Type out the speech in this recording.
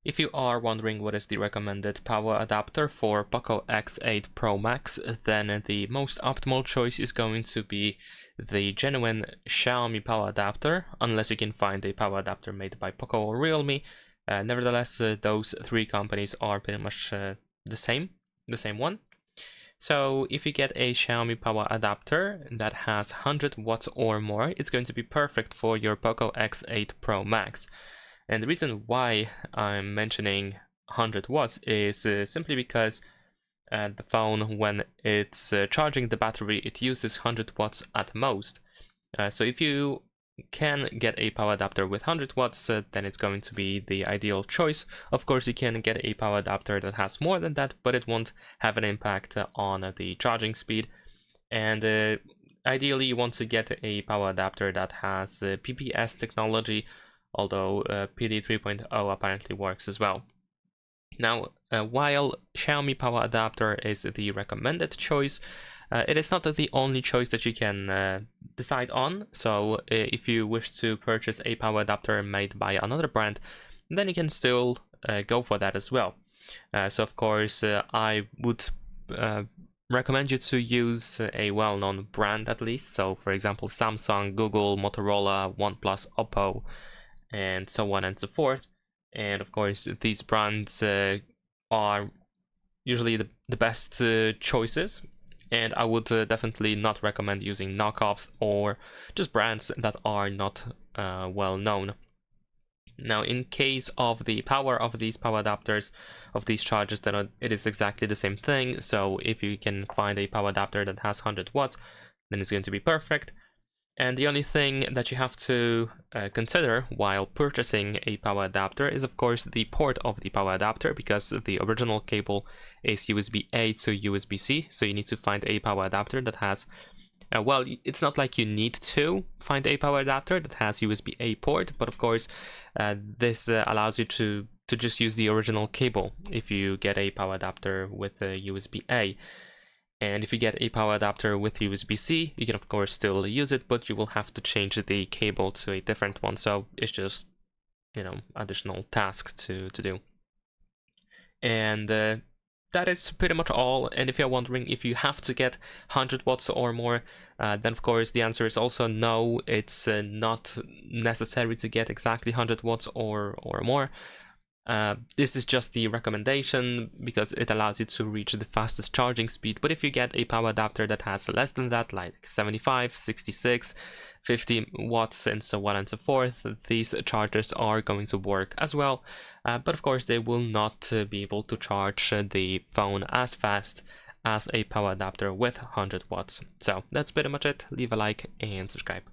If you are wondering what is the recommended power adapter for POCO X8 Pro Max, then the most optimal choice is going to be the genuine Xiaomi power adapter, unless you can find a power adapter made by POCO or Realme. Nevertheless, those three companies are pretty much the same one. So if you get a Xiaomi power adapter that has 100 watts or more, it's going to be perfect for your POCO X8 Pro Max. And the reason why I'm mentioning 100 watts is simply because the phone, when it's charging the battery, it uses 100 watts at most. So if you can get a power adapter with 100 watts, then it's going to be the ideal choice. Of course, you can get a power adapter that has more than that, but it won't have an impact on the charging speed. And ideally, you want to get a power adapter that has PPS technology, although PD 3.0 apparently works as well. Now, while Xiaomi power adapter is the recommended choice, it is not the only choice that you can decide on. So if you wish to purchase a power adapter made by another brand, then you can still go for that as well. So of course, I would recommend you to use a well-known brand at least. So for example, Samsung, Google, Motorola, OnePlus, Oppo, and so on and so forth. And of course, these brands are usually the best choices, and I would definitely not recommend using knockoffs or just brands that are not well known. Now, in case of the power of these power adapters, of these chargers, then it is exactly the same thing. So if you can find a power adapter that has 100 watts, then it's going to be perfect. And the only thing that you have to consider while purchasing a power adapter is, of course, the port of the power adapter, because the original cable is USB-A to USB-C, so you need to find a power adapter that has, well, it's not like you need to find a power adapter that has USB-A port, but of course, this allows you to just use the original cable if you get a power adapter with USB-A. And if you get a power adapter with USB-C, you can of course still use it, but you will have to change the cable to a different one. So it's just, additional task to do. And that is pretty much all. And if you're wondering if you have to get 100 watts or more, then of course the answer is also no. It's not necessary to get exactly 100 watts or more. This is just the recommendation because it allows you to reach the fastest charging speed. But if you get a power adapter that has less than that, like 75, 66, 50 watts and so on and so forth, these chargers are going to work as well. But of course they will not be able to charge the phone as fast as a power adapter with 100 watts. So that's pretty much it. Leave a like and subscribe.